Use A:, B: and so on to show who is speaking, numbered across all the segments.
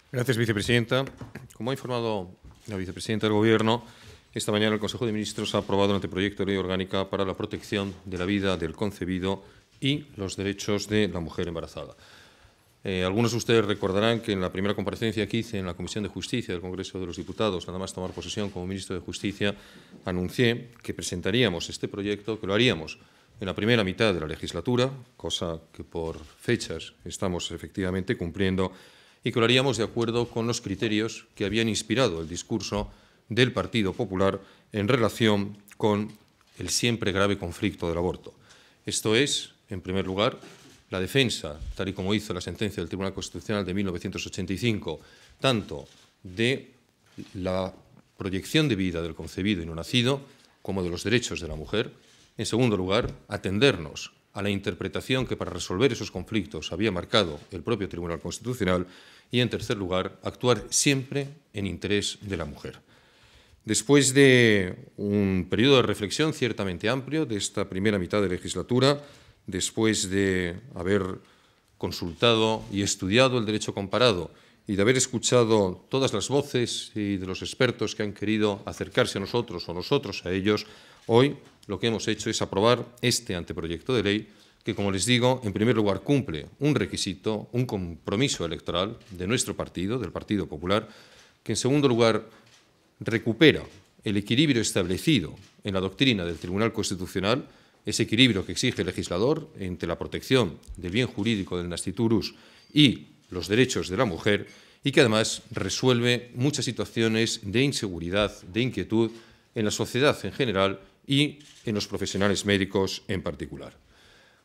A: Gracias, vicepresidenta. Como ha informado la vicepresidenta del Gobierno, esta mañana el Consejo de Ministros ha aprobado un anteproyecto de ley orgánica para la protección de la vida del concebido y los derechos de la mujer embarazada. Algunos de ustedes recordarán que en la primera comparecencia que hice en la Comisión de Justicia del Congreso de los Diputados, nada más tomar posesión como ministro de Justicia, anuncié que presentaríamos este proyecto, que lo haríamos en la primera mitad de la legislatura, cosa que por fechas estamos efectivamente cumpliendo, y que lo haríamos de acuerdo con los criterios que habían inspirado el discurso del Partido Popular en relación con el siempre grave conflicto del aborto. Esto es, en primer lugar, la defensa, tal y como hizo la sentencia del Tribunal Constitucional de 1985, tanto de la proyección de vida del concebido y no nacido, como de los derechos de la mujer. En segundo lugar, atendernos a la interpretación que para resolver esos conflictos había marcado el propio Tribunal Constitucional. Y, en tercer lugar, actuar siempre en interés de la mujer. Después de un periodo de reflexión ciertamente amplio de esta primera mitad de legislatura, después de haber consultado y estudiado el derecho comparado y de haber escuchado todas las voces y de los expertos que han querido acercarse a nosotros o nosotros a ellos, hoy lo que hemos hecho es aprobar este anteproyecto de ley que, como les digo, en primer lugar cumple un requisito, un compromiso electoral de nuestro partido, del Partido Popular, que en segundo lugar recupera el equilibrio establecido en la doctrina del Tribunal Constitucional, ese equilibrio que exige el legislador entre la protección del bien jurídico del nasciturus y los derechos de la mujer, y que además resuelve muchas situaciones de inseguridad, de inquietud en la sociedad en general y en los profesionales médicos en particular.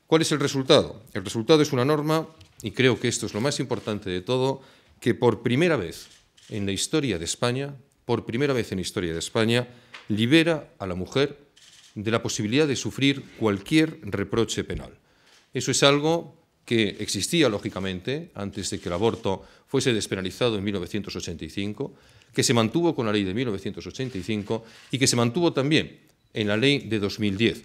A: ¿Cuál es el resultado? El resultado es una norma, y creo que esto es lo más importante de todo, que por primera vez en la historia de España, libera a la mujer de la posibilidad de sufrir cualquier reproche penal. Eso es algo que existía, lógicamente, antes de que el aborto fuese despenalizado en 1985, que se mantuvo con la ley de 1985 y que se mantuvo también en la ley de 2010.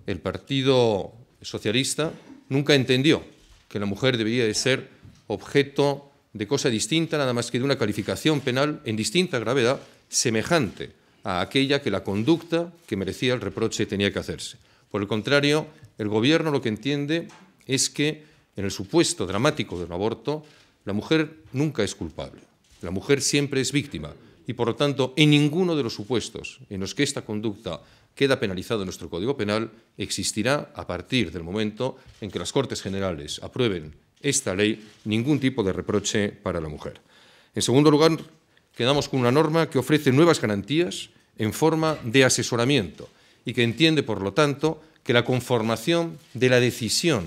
A: El Partido Socialista nunca entendió que la mujer debería de ser objeto de cosa distinta, nada más que de una calificación penal en distinta gravedad, semejante a aquella que la conducta que merecía el reproche tenía que hacerse. Por el contrario, el Gobierno lo que entiende es que en el supuesto dramático del aborto, la mujer nunca es culpable, la mujer siempre es víctima y, por lo tanto, en ninguno de los supuestos en los que esta conducta queda penalizado en nuestro Código Penal, existirá, a partir del momento en que las Cortes Generales aprueben esta ley, ningún tipo de reproche para la mujer. En segundo lugar, quedamos con una norma que ofrece nuevas garantías en forma de asesoramiento y que entiende, por lo tanto, que la conformación de la decisión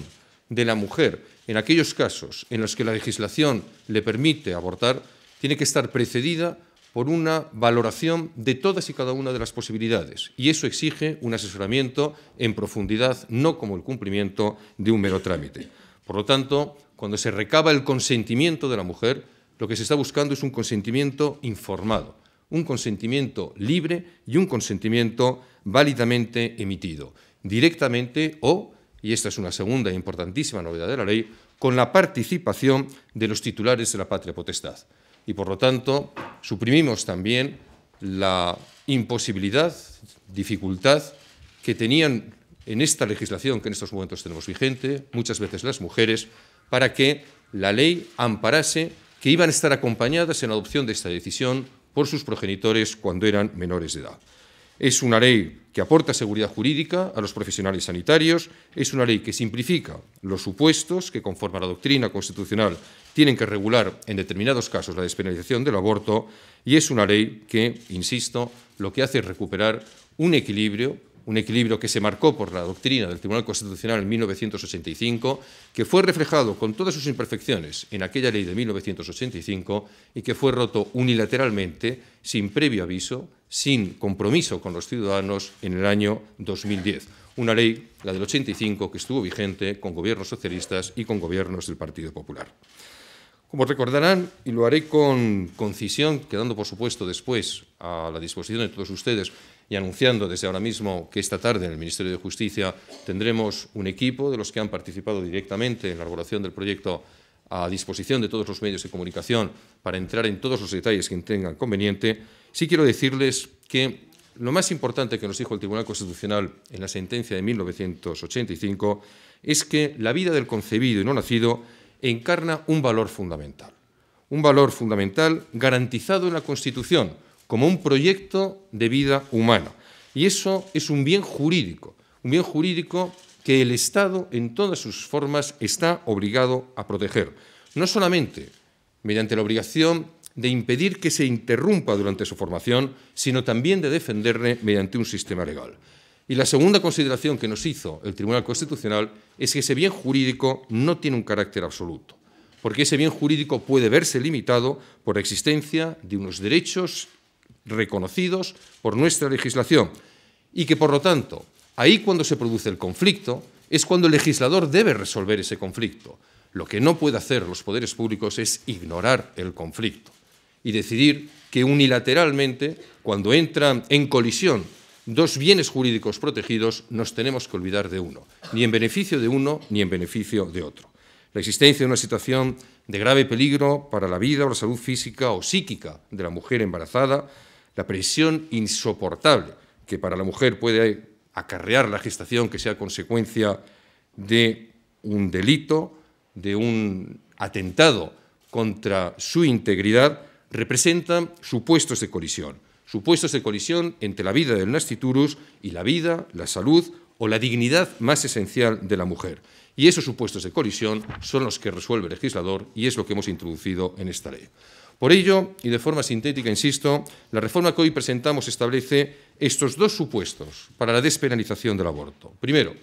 A: de la mujer en aquellos casos en los que la legislación le permite abortar tiene que estar precedida por una valoración de todas y cada una de las posibilidades. Y eso exige un asesoramiento en profundidad, no como el cumplimiento de un mero trámite. Por lo tanto, cuando se recaba el consentimiento de la mujer, lo que se está buscando es un consentimiento informado, un consentimiento libre y un consentimiento válidamente emitido, directamente o, y esta es una segunda e importantísima novedad de la ley, con la participación de los titulares de la patria potestad. Y, por lo tanto, suprimimos también la imposibilidad, dificultad que tenían en esta legislación que en estos momentos tenemos vigente, muchas veces las mujeres, para que la ley amparase que iban a estar acompañadas en la adopción de esta decisión por sus progenitores cuando eran menores de edad. Es una ley que aporta seguridad jurídica a los profesionales sanitarios, es una ley que simplifica los supuestos que, conforme a la doctrina constitucional, tienen que regular en determinados casos la despenalización del aborto, y es una ley que, insisto, lo que hace es recuperar un equilibrio que se marcó por la doctrina del Tribunal Constitucional en 1985, que fue reflejado con todas sus imperfecciones en aquella ley de 1985 y que fue roto unilateralmente, sin previo aviso, sin compromiso con los ciudadanos en el año 2010. Una ley, la del 85, que estuvo vigente con gobiernos socialistas y con gobiernos del Partido Popular. Como recordarán, y lo haré con concisión, quedando por supuesto después a la disposición de todos ustedes y anunciando desde ahora mismo que esta tarde en el Ministerio de Justicia tendremos un equipo de los que han participado directamente en la elaboración del proyecto a disposición de todos los medios de comunicación para entrar en todos los detalles que tengan conveniente, sí quiero decirles que lo más importante que nos dijo el Tribunal Constitucional en la sentencia de 1985 es que la vida del concebido y no nacido encarna un valor fundamental garantizado en la Constitución como un proyecto de vida humana. Y eso es un bien jurídico que el Estado en todas sus formas está obligado a proteger, no solamente mediante la obligación de impedir que se interrumpa durante su formación, sino también de defenderle mediante un sistema legal. Y la segunda consideración que nos hizo el Tribunal Constitucional es que ese bien jurídico no tiene un carácter absoluto, porque ese bien jurídico puede verse limitado por la existencia de unos derechos reconocidos por nuestra legislación y que, por lo tanto, ahí cuando se produce el conflicto es cuando el legislador debe resolver ese conflicto. Lo que no puede hacer los poderes públicos es ignorar el conflicto y decidir que unilateralmente, cuando entran en colisión dos bienes jurídicos protegidos, nos tenemos que olvidar de uno, ni en beneficio de uno ni en beneficio de otro. La existencia de una situación de grave peligro para la vida o la salud física o psíquica de la mujer embarazada, la presión insoportable que para la mujer puede acarrear la gestación que sea consecuencia de un delito, de un atentado contra su integridad, representan supuestos de colisión entre la vida del nasciturus y la vida, la salud o la dignidad más esencial de la mujer. Y esos supuestos de colisión son los que resuelve el legislador y es lo que hemos introducido en esta ley. Por ello, y de forma sintética, insisto, la reforma que hoy presentamos establece estos dos supuestos para la despenalización del aborto. Primero,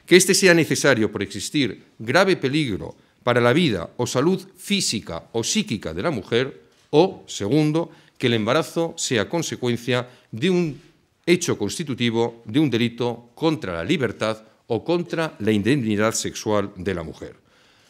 A: que éste sea necesario por existir grave peligro para la vida o salud física o psíquica de la mujer, o, segundo, que el embarazo sea consecuencia de un hecho constitutivo de un delito contra la libertad o contra la indemnidad sexual de la mujer.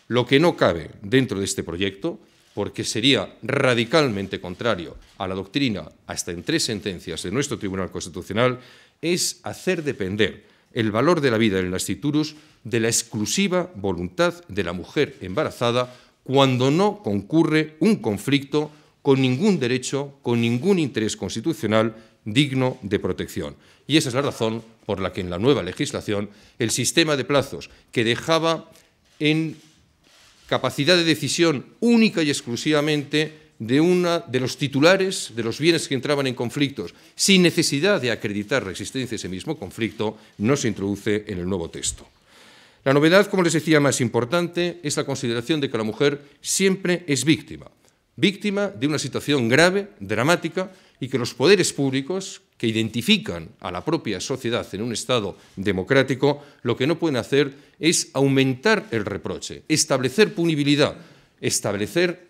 A: Lo que no cabe dentro de este proyecto, porque sería radicalmente contrario a la doctrina hasta en 3 sentencias de nuestro Tribunal Constitucional, es hacer depender el valor de la vida del nasciturus de la exclusiva voluntad de la mujer embarazada cuando no concurre un conflicto con ningún derecho, con ningún interés constitucional digno de protección. Y esa es la razón por la que en la nueva legislación el sistema de plazos que dejaba en capacidad de decisión única y exclusivamente de los titulares de los bienes que entraban en conflictos, sin necesidad de acreditar la existencia de ese mismo conflicto, no se introduce en el nuevo texto. La novedad, como les decía, más importante es la consideración de que la mujer siempre es víctima de una situación grave, dramática, y que los poderes públicos, que identifican a la propia sociedad en un Estado democrático, lo que no pueden hacer es aumentar el reproche, establecer punibilidad, establecer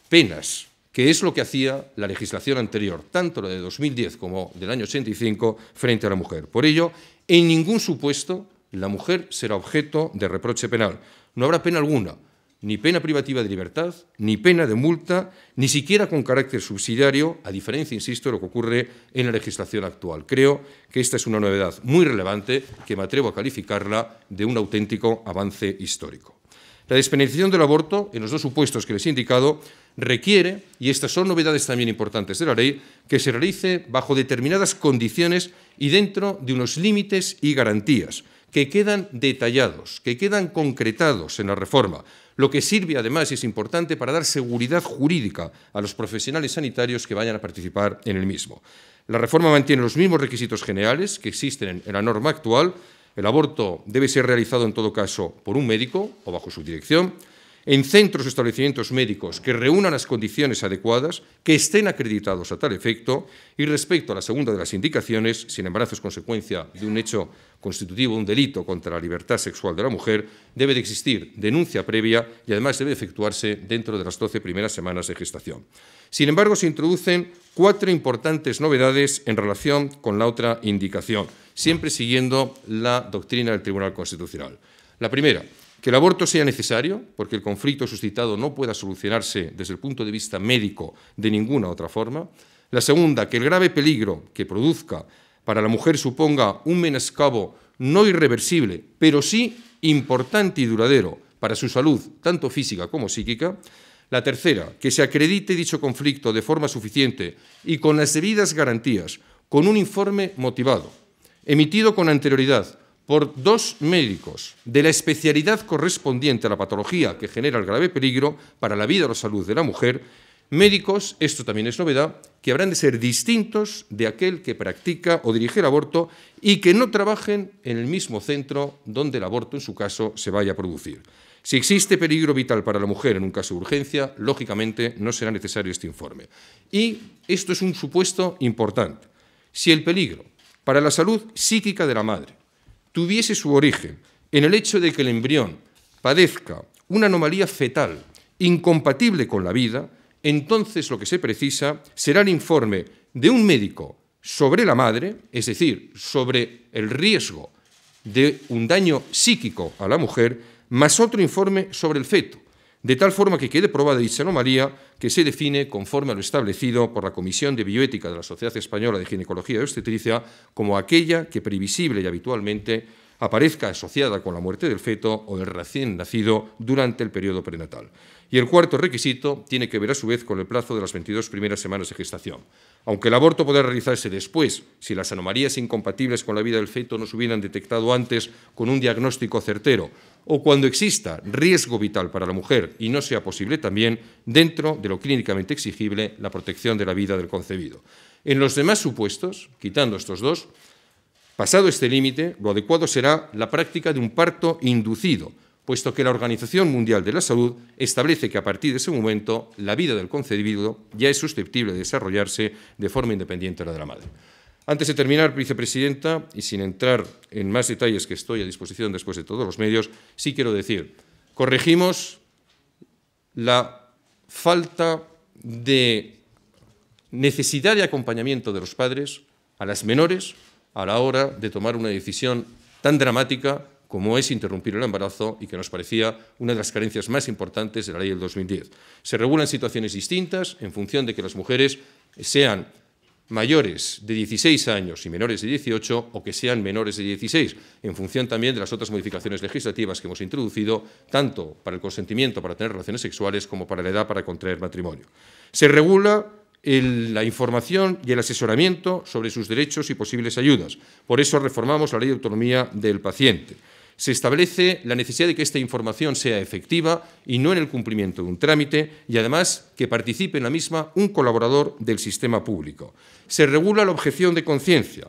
A: penas, que es lo que hacía la legislación anterior, tanto la de 2010 como del año 85, frente a la mujer. Por ello, en ningún supuesto la mujer será objeto de reproche penal. No habrá pena alguna, ni pena privativa de libertad, ni pena de multa, ni siquiera con carácter subsidiario, a diferencia, insisto, de lo que ocurre en la legislación actual. Creo que esta es una novedad muy relevante que me atrevo a calificarla de un auténtico avance histórico. La despenalización del aborto, en los dos supuestos que les he indicado, requiere, y estas son novedades también importantes de la ley, que se realice bajo determinadas condiciones y dentro de unos límites y garantías que quedan detallados, que quedan concretados en la reforma, lo que sirve además y es importante para dar seguridad jurídica a los profesionales sanitarios que vayan a participar en el mismo. La reforma mantiene los mismos requisitos generales que existen en la norma actual. El aborto debe ser realizado en todo caso por un médico o bajo su dirección, en centros o establecimientos médicos que reúnan las condiciones adecuadas, que estén acreditados a tal efecto, y respecto a la segunda de las indicaciones, si el embarazo es consecuencia de un hecho constitutivo, un delito contra la libertad sexual de la mujer, debe de existir denuncia previa y además debe efectuarse dentro de las 12 primeras semanas de gestación. Sin embargo, se introducen 4 importantes novedades en relación con la otra indicación, siempre siguiendo la doctrina del Tribunal Constitucional. La primera, que el aborto sea necesario, porque el conflicto suscitado no pueda solucionarse desde el punto de vista médico de ninguna otra forma. La segunda, que el grave peligro que produzca para la mujer suponga un menoscabo no irreversible, pero sí importante y duradero para su salud, tanto física como psíquica. La tercera, que se acredite dicho conflicto de forma suficiente y con las debidas garantías, con un informe motivado, emitido con anterioridad por 2 médicos de la especialidad correspondiente a la patología que genera el grave peligro para la vida o la salud de la mujer, médicos, esto también es novedad, que habrán de ser distintos de aquel que practica o dirige el aborto y que no trabajen en el mismo centro donde el aborto, en su caso, se vaya a producir. Si existe peligro vital para la mujer en un caso de urgencia, lógicamente no será necesario este informe. Y esto es un supuesto importante. Si el peligro para la salud psíquica de la madre tuviese su origen en el hecho de que el embrión padezca una anomalía fetal incompatible con la vida, entonces lo que se precisa será el informe de un médico sobre la madre, es decir, sobre el riesgo de un daño psíquico a la mujer, más otro informe sobre el feto, de tal forma que quede probada dicha anomalía, que se define conforme a lo establecido por la Comisión de Bioética de la Sociedad Española de Ginecología y Obstetricia como aquella que previsible y habitualmente aparezca asociada con la muerte del feto o del recién nacido durante el periodo prenatal. Y el cuarto requisito tiene que ver a su vez con el plazo de las 22 primeras semanas de gestación. Aunque el aborto podrá realizarse después, si las anomalías incompatibles con la vida del feto no se hubieran detectado antes con un diagnóstico certero, o cuando exista riesgo vital para la mujer y no sea posible también, dentro de lo clínicamente exigible, la protección de la vida del concebido. En los demás supuestos, quitando estos dos, pasado este límite, lo adecuado será la práctica de un parto inducido, puesto que la Organización Mundial de la Salud establece que a partir de ese momento la vida del concebido ya es susceptible de desarrollarse de forma independiente de la de la madre. Antes de terminar, vicepresidenta, y sin entrar en más detalles que estoy a disposición después de todos los medios, sí quiero decir, corregimos la falta de necesidad de acompañamiento de los padres a las menores a la hora de tomar una decisión tan dramática como es interrumpir el embarazo y que nos parecía una de las carencias más importantes de la ley del 2010. Se regulan situaciones distintas en función de que las mujeres sean mayores de 16 años y menores de 18 o que sean menores de 16, en función también de las otras modificaciones legislativas que hemos introducido, tanto para el consentimiento para tener relaciones sexuales como para la edad para contraer matrimonio. Se regula la información y el asesoramiento sobre sus derechos y posibles ayudas. Por eso reformamos la Ley de Autonomía del Paciente. Se establece la necesidad de que esta información sea efectiva y no en el cumplimiento de un trámite y, además, que participe en la misma un colaborador del sistema público. Se regula la objeción de conciencia,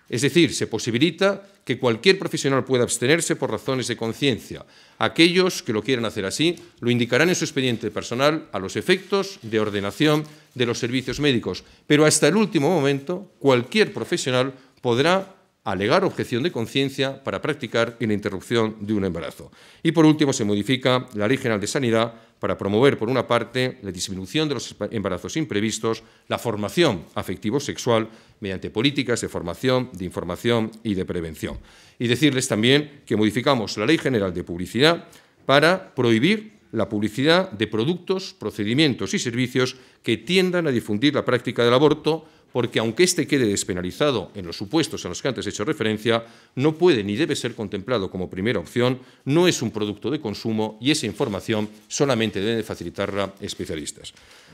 A: es decir, se posibilita que cualquier profesional pueda abstenerse por razones de conciencia. Aquellos que lo quieran hacer así lo indicarán en su expediente personal a los efectos de ordenación de los servicios médicos, pero hasta el último momento cualquier profesional podrá alegar objeción de conciencia para practicar en la interrupción de un embarazo. Y, por último, se modifica la Ley General de Sanidad para promover, por una parte, la disminución de los embarazos imprevistos, la formación afectivo-sexual mediante políticas de formación, de información y de prevención. Y decirles también que modificamos la Ley General de Publicidad para prohibir la publicidad de productos, procedimientos y servicios que tiendan a difundir la práctica del aborto, porque aunque éste quede despenalizado en los supuestos a los que antes he hecho referencia, no puede ni debe ser contemplado como primera opción, no es un producto de consumo y esa información solamente deben facilitarla especialistas.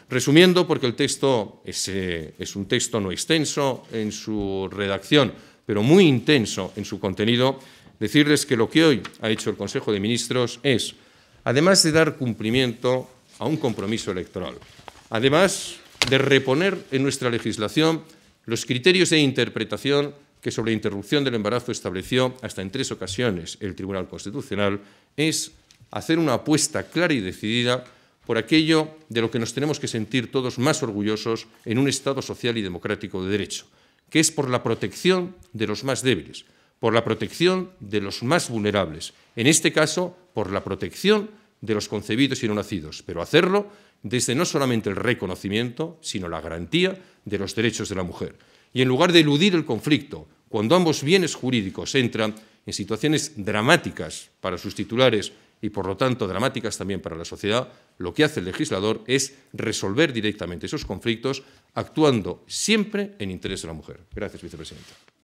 A: Resumiendo, porque el texto es un texto no extenso en su redacción, pero muy intenso en su contenido, decirles que lo que hoy ha hecho el Consejo de Ministros es, además de dar cumplimiento a un compromiso electoral, además de reponer en nuestra legislación los criterios de interpretación que sobre la interrupción del embarazo estableció hasta en 3 ocasiones el Tribunal Constitucional, es hacer una apuesta clara y decidida por aquello de lo que nos tenemos que sentir todos más orgullosos en un Estado social y democrático de derecho, que es por la protección de los más débiles, por la protección de los más vulnerables, en este caso, por la protección de los concebidos y no nacidos, pero hacerlo desde no solamente el reconocimiento, sino la garantía de los derechos de la mujer. Y en lugar de eludir el conflicto, cuando ambos bienes jurídicos entran en situaciones dramáticas para sus titulares y, por lo tanto, dramáticas también para la sociedad, lo que hace el legislador es resolver directamente esos conflictos, actuando siempre en interés de la mujer. Gracias, vicepresidenta.